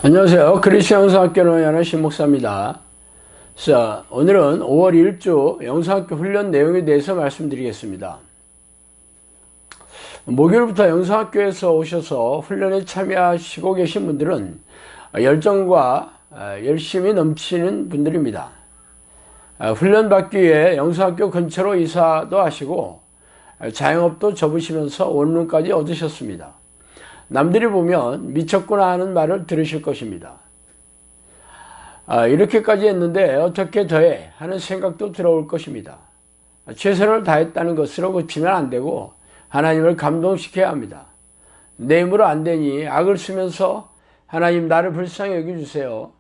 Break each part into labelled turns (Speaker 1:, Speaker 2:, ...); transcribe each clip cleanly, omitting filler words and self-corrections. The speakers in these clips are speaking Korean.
Speaker 1: 안녕하세요. 그리스도 영성학교를 연한 신목사입니다. 자, 오늘은 5월 1주 영성학교 훈련 내용에 대해서 말씀드리겠습니다. 목요일부터 영성학교에서 오셔서 훈련에 참여하시고 계신 분들은 열정과 열심이 넘치는 분들입니다. 훈련 받기 위해 영성학교 근처로 이사도 하시고 자영업도 접으시면서 원룸까지 얻으셨습니다. 남들이 보면 미쳤구나 하는 말을 들으실 것입니다. 이렇게까지 했는데 어떻게 더해 하는 생각도 들어올 것입니다. 최선을 다했다는 것으로 그치면 안 되고 하나님을 감동시켜야 합니다. 내 힘으로 안 되니 악을 쓰면서 하나님 나를 불쌍히 여겨주세요.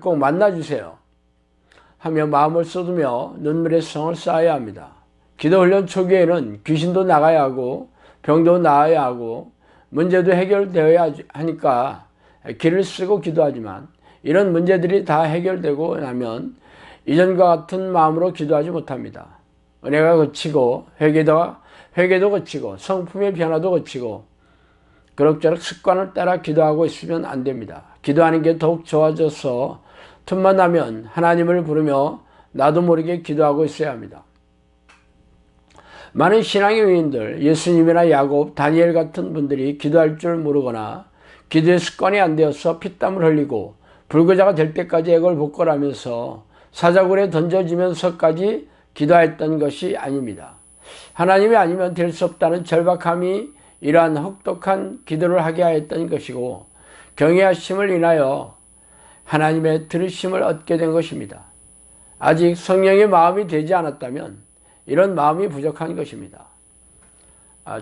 Speaker 1: 꼭 만나주세요. 하며 마음을 쏟으며 눈물의 성을 쌓아야 합니다. 기도훈련 초기에는 귀신도 나가야 하고 병도 나아야 하고 문제도 해결되어야 하니까 기를 쓰고 기도하지만 이런 문제들이 다 해결되고 나면 이전과 같은 마음으로 기도하지 못합니다. 은혜가 그치고 회개도 그치고 성품의 변화도 그치고 그럭저럭 습관을 따라 기도하고 있으면 안 됩니다. 기도하는 게 더욱 좋아져서 틈만 나면 하나님을 부르며 나도 모르게 기도하고 있어야 합니다. 많은 신앙의 위인들, 예수님이나 야곱, 다니엘 같은 분들이 기도할 줄 모르거나 기도의 습관이 안 되어서 피땀을 흘리고 불구자가 될 때까지 액을 복걸하면서 사자굴에 던져지면서까지 기도했던 것이 아닙니다. 하나님이 아니면 될 수 없다는 절박함이 이러한 혹독한 기도를 하게 하였던 것이고 경외하심을 인하여 하나님의 들으심을 얻게 된 것입니다. 아직 성령의 마음이 되지 않았다면 이런 마음이 부족한 것입니다.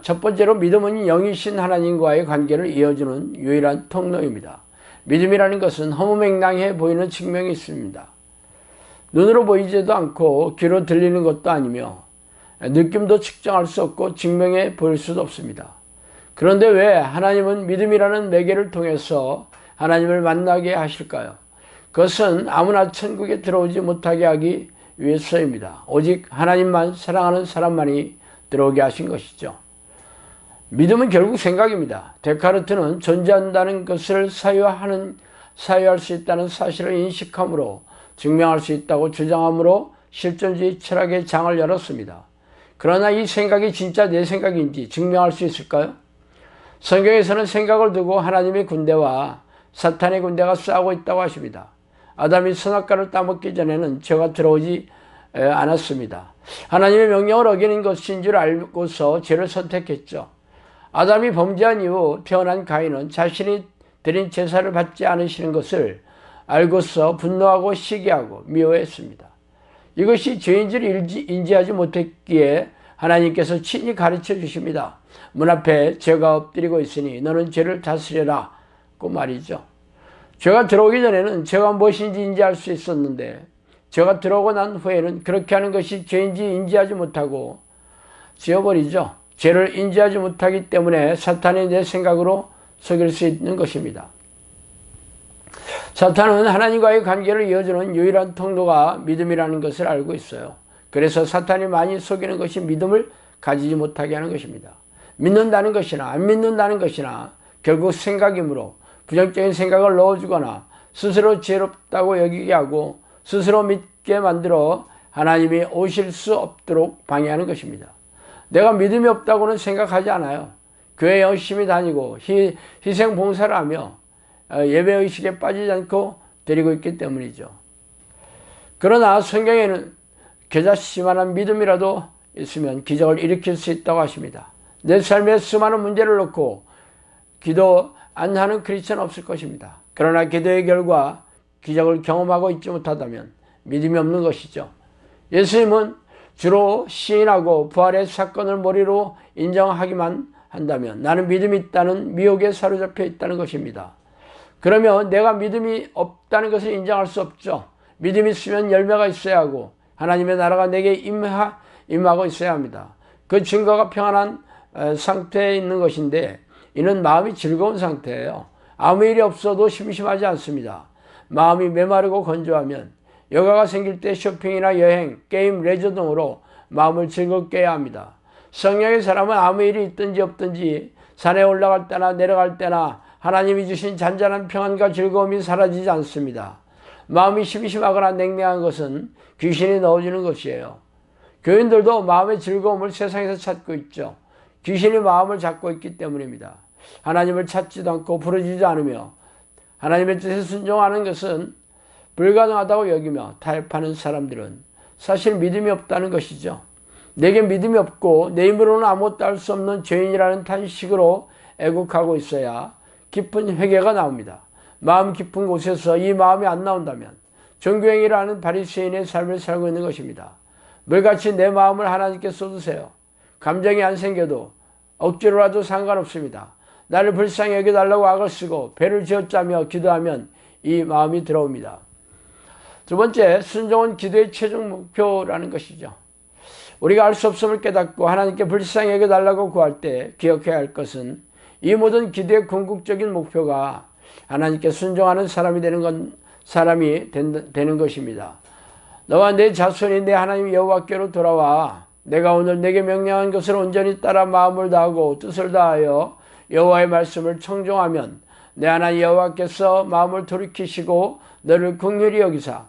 Speaker 1: 첫 번째로 믿음은 영이신 하나님과의 관계를 이어주는 유일한 통로입니다. 믿음이라는 것은 허무맹랑해 보이는 측면이 있습니다. 눈으로 보이지도 않고 귀로 들리는 것도 아니며 느낌도 측정할 수 없고 증명해 보일 수도 없습니다. 그런데 왜 하나님은 믿음이라는 매개를 통해서 하나님을 만나게 하실까요? 그것은 아무나 천국에 들어오지 못하게 하기 위해서입니다. 오직 하나님만 사랑하는 사람만이 들어오게 하신 것이죠. 믿음은 결국 생각입니다. 데카르트는 존재한다는 것을 사유할 수 있다는 사실을 인식함으로 증명할 수 있다고 주장함으로 실존주의 철학의 장을 열었습니다. 그러나 이 생각이 진짜 내 생각인지 증명할 수 있을까요? 성경에서는 생각을 두고 하나님의 군대와 사탄의 군대가 싸우고 있다고 하십니다. 아담이 선악과를 따먹기 전에는 죄가 들어오지 않았습니다. 하나님의 명령을 어기는 것인 줄 알고서 죄를 선택했죠. 아담이 범죄한 이후 태어난 가인은 자신이 드린 제사를 받지 않으시는 것을 알고서 분노하고 시기하고 미워했습니다. 이것이 죄인 줄 인지하지 못했기에 하나님께서 친히 가르쳐 주십니다. 문 앞에 죄가 엎드리고 있으니 너는 죄를 다스려라 고 말이죠. 죄가 들어오기 전에는 죄가 무엇인지 인지할 수 있었는데 죄가 들어오고 난 후에는 그렇게 하는 것이 죄인지 인지하지 못하고 지어버리죠. 죄를 인지하지 못하기 때문에 사탄이 내 생각으로 속일 수 있는 것입니다. 사탄은 하나님과의 관계를 이어주는 유일한 통로가 믿음이라는 것을 알고 있어요. 그래서 사탄이 많이 속이는 것이 믿음을 가지지 못하게 하는 것입니다. 믿는다는 것이나 안 믿는다는 것이나 결국 생각이므로 부정적인 생각을 넣어주거나 스스로 지혜롭다고 여기게 하고 스스로 믿게 만들어 하나님이 오실 수 없도록 방해하는 것입니다. 내가 믿음이 없다고는 생각하지 않아요. 교회 열심히 다니고 희생 봉사를 하며 예배의식에 빠지지 않고 드리고 있기 때문이죠. 그러나 성경에는 겨자씨만한 믿음이라도 있으면 기적을 일으킬 수 있다고 하십니다. 내 삶에 수많은 문제를 놓고 기도 안 하는 크리스천은 없을 것입니다. 그러나 기도의 결과 기적을 경험하고 있지 못하다면 믿음이 없는 것이죠. 예수님은 주로 시인하고 부활의 사건을 머리로 인정하기만 한다면 나는 믿음이 있다는 미혹에 사로잡혀 있다는 것입니다. 그러면 내가 믿음이 없다는 것을 인정할 수 없죠. 믿음이 있으면 열매가 있어야 하고 하나님의 나라가 내게 임하고 있어야 합니다. 그 증거가 평안한 상태에 있는 것인데 이는 마음이 즐거운 상태예요. 아무 일이 없어도 심심하지 않습니다. 마음이 메마르고 건조하면 여가가 생길 때 쇼핑이나 여행, 게임, 레저 등으로 마음을 즐겁게 해야 합니다. 성령의 사람은 아무 일이 있든지 없든지 산에 올라갈 때나 내려갈 때나 하나님이 주신 잔잔한 평안과 즐거움이 사라지지 않습니다. 마음이 심심하거나 냉랭한 것은 귀신이 넣어주는 것이에요. 교인들도 마음의 즐거움을 세상에서 찾고 있죠. 귀신이 마음을 잡고 있기 때문입니다. 하나님을 찾지도 않고 부르지도 않으며 하나님의 뜻에 순종하는 것은 불가능하다고 여기며 타협하는 사람들은 사실 믿음이 없다는 것이죠. 내게 믿음이 없고 내 힘으로는 아무것도 할 수 없는 죄인이라는 탄식으로 애국하고 있어야 깊은 회개가 나옵니다. 마음 깊은 곳에서 이 마음이 안 나온다면 종교행위라는 바리새인의 삶을 살고 있는 것입니다. 물같이 내 마음을 하나님께 쏟으세요. 감정이 안 생겨도 억지로라도 상관없습니다. 나를 불쌍히 여겨달라고 악을 쓰고 배를 지어짜며 기도하면 이 마음이 들어옵니다. 두 번째, 순종은 기도의 최종 목표라는 것이죠. 우리가 알 수 없음을 깨닫고 하나님께 불쌍히 여겨달라고 구할 때 기억해야 할 것은 이 모든 기도의 궁극적인 목표가 하나님께 순종하는 사람이 되는 것입니다. 너와 내 자손이 내 하나님 여호와께로 돌아와 내가 오늘 내게 명령한 것을 온전히 따라 마음을 다하고 뜻을 다하여 여호와의 말씀을 청종하면 내 하나님 여호와께서 마음을 돌이키시고 너를 긍휼히 여기사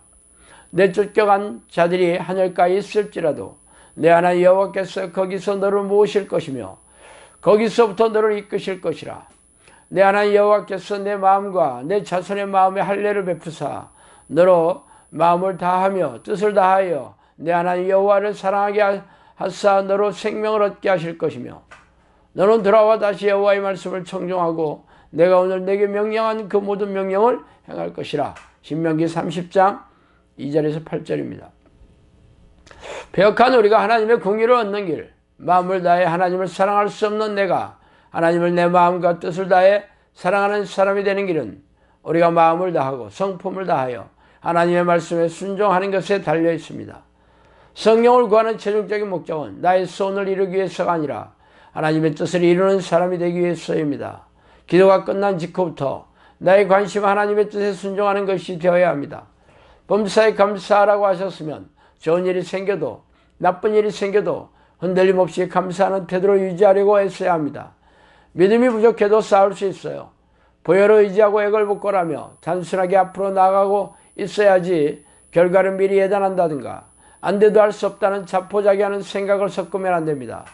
Speaker 1: 내 쫓겨간 자들이 하늘가에 있을지라도 내 하나님 여호와께서 거기서 너를 모으실 것이며 거기서부터 너를 이끄실 것이라. 내 하나님 여호와께서 내 마음과 내 자손의 마음에 할례를 베푸사 너로 마음을 다하며 뜻을 다하여 내 하나님 여호와를 사랑하게 하사 너로 생명을 얻게 하실 것이며 너는 돌아와 다시 여호와의 말씀을 청종하고 내가 오늘 내게 명령한 그 모든 명령을 행할 것이라. 신명기 30장 2절에서 8절입니다. 배역한 우리가 하나님의 공의를 얻는 길, 마음을 다해 하나님을 사랑할 수 없는 내가 하나님을 내 마음과 뜻을 다해 사랑하는 사람이 되는 길은 우리가 마음을 다하고 성품을 다하여 하나님의 말씀에 순종하는 것에 달려 있습니다. 성령을 구하는 최종적인 목적은 나의 소원을 이루기 위해서가 아니라 하나님의 뜻을 이루는 사람이 되기 위해서입니다. 기도가 끝난 직후부터 나의 관심은 하나님의 뜻에 순종하는 것이 되어야 합니다. 범사에 감사하라고 하셨으면 좋은 일이 생겨도 나쁜 일이 생겨도 흔들림 없이 감사하는 태도를 유지하려고 했어야 합니다. 믿음이 부족해도 싸울 수 있어요. 보혈을 의지하고 액을 복걸하며 단순하게 앞으로 나아가고 있어야지 결과를 미리 예단한다든가 안 돼도 할 수 없다는 자포자기하는 생각을 섞으면 안 됩니다.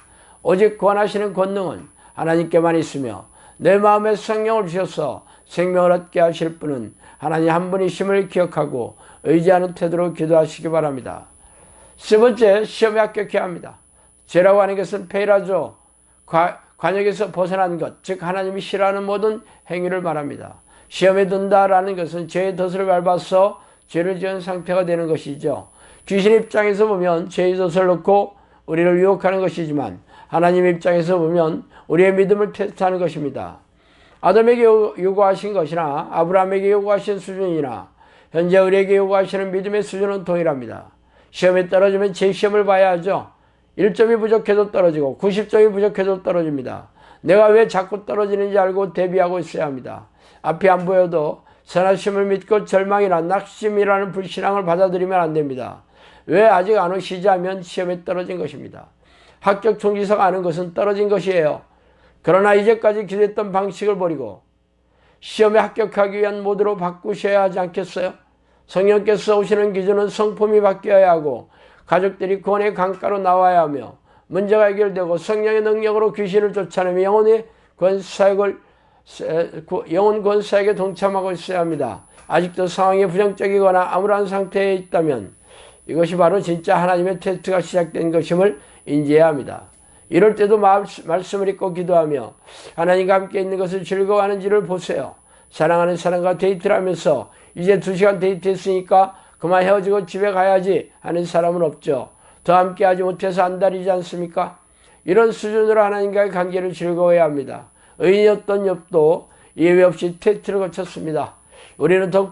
Speaker 1: 오직 구원하시는 권능은 하나님께만 있으며 내 마음에 성령을 주셔서 생명을 얻게 하실 분은 하나님 한 분이심을 기억하고 의지하는 태도로 기도하시기 바랍니다. 세 번째, 시험에 합격해야 합니다. 죄라고 하는 것은 페이라죠. 관역에서 벗어난 것, 즉 하나님이 싫어하는 모든 행위를 말합니다. 시험에 든다라는 것은 죄의 덫을 밟아서 죄를 지은 상태가 되는 것이죠. 귀신 입장에서 보면 죄의 덫을 놓고 우리를 유혹하는 것이지만 하나님 입장에서 보면 우리의 믿음을 테스트하는 것입니다. 아담에게 요구하신 것이나 아브라함에게 요구하신 수준이나 현재 우리에게 요구하시는 믿음의 수준은 동일합니다. 시험에 떨어지면 재시험을 봐야 하죠. 1점이 부족해도 떨어지고 90점이 부족해도 떨어집니다. 내가 왜 자꾸 떨어지는지 알고 대비하고 있어야 합니다. 앞이 안 보여도 선하심을 믿고 절망이나 낙심이라는 불신앙을 받아들이면 안 됩니다. 왜 아직 안 오시지 하면 시험에 떨어진 것입니다. 합격 통지서가 아는 것은 떨어진 것이에요. 그러나 이제까지 기도했던 방식을 버리고 시험에 합격하기 위한 모드로 바꾸셔야 하지 않겠어요? 성령께서 오시는 기준은 성품이 바뀌어야 하고 가족들이 구원의 강가로 나와야 하며 문제가 해결되고 성령의 능력으로 귀신을 쫓아내며 영혼 권사에게 동참하고 있어야 합니다. 아직도 상황이 부정적이거나 암울한 상태에 있다면 이것이 바로 진짜 하나님의 테스트가 시작된 것임을 인지해야 합니다. 이럴 때도 말씀을 읽고 기도하며 하나님과 함께 있는 것을 즐거워하는지를 보세요. 사랑하는 사람과 데이트를 하면서 이제 2시간 데이트했으니까 그만 헤어지고 집에 가야지 하는 사람은 없죠. 더 함께하지 못해서 안달이지 않습니까? 이런 수준으로 하나님과의 관계를 즐거워해야 합니다. 의인이었던 욥도 예외 없이 테스트를 거쳤습니다. 우리는 더욱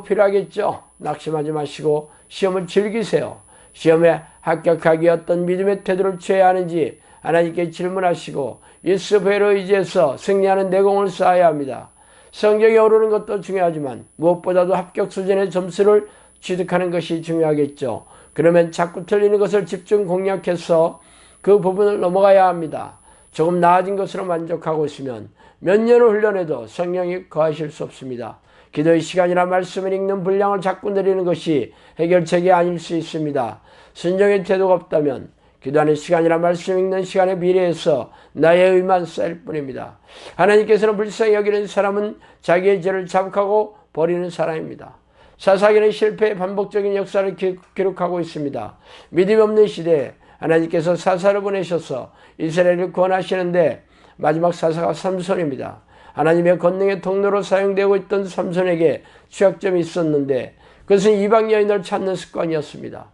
Speaker 1: 필요하겠죠. 낙심하지 마시고 시험을 즐기세요. 시험에 합격하기 어떤 믿음의 태도를 취해야 하는지 하나님께 질문하시고 예수 배로 의지해서 승리하는 내공을 쌓아야 합니다. 성적이 오르는 것도 중요하지만 무엇보다도 합격 수준의 점수를 취득하는 것이 중요하겠죠. 그러면 자꾸 틀리는 것을 집중 공략해서 그 부분을 넘어가야 합니다. 조금 나아진 것으로 만족하고 있으면 몇 년을 훈련해도 성령이 거하실 수 없습니다. 기도의 시간이나 말씀을 읽는 분량을 자꾸 늘리는 것이 해결책이 아닐 수 있습니다. 순종의 태도가 없다면 기도하는 시간이나 말씀 읽는 시간에 비례해서 나의 의만 쌓일 뿐입니다. 하나님께서는 불쌍히 여기는 사람은 자기의 죄를 자복하고 버리는 사람입니다. 사사기는 실패의 반복적인 역사를 기록하고 있습니다. 믿음이 없는 시대에 하나님께서 사사를 보내셔서 이스라엘을 구원하시는데 마지막 사사가 삼손입니다. 하나님의 권능의 통로로 사용되고 있던 삼손에게 취약점이 있었는데 그것은 이방 여인을 찾는 습관이었습니다.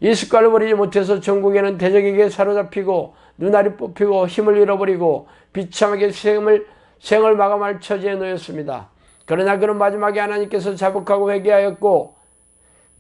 Speaker 1: 이 습관을 버리지 못해서 전국에는 대적에게 사로잡히고 눈알이 뽑히고 힘을 잃어버리고 비참하게 생을 마감할 처지에 놓였습니다. 그러나 그는 마지막에 하나님께서 자복하고 회개하였고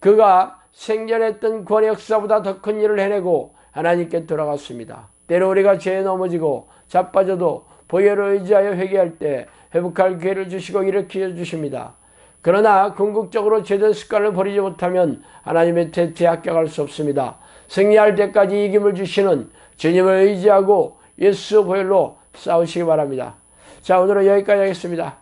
Speaker 1: 그가 생전했던 구원의 역사보다 더 큰 일을 해내고 하나님께 돌아갔습니다. 때로 우리가 죄에 넘어지고 자빠져도 보혈을 의지하여 회개할 때 회복할 기회를 주시고 일으켜 주십니다. 그러나 궁극적으로 죄된 습관을 버리지 못하면 하나님의 태태에 합격할 수 없습니다. 승리할 때까지 이김을 주시는 주님을 의지하고 예수 보혈로 싸우시기 바랍니다. 자, 오늘은 여기까지 하겠습니다.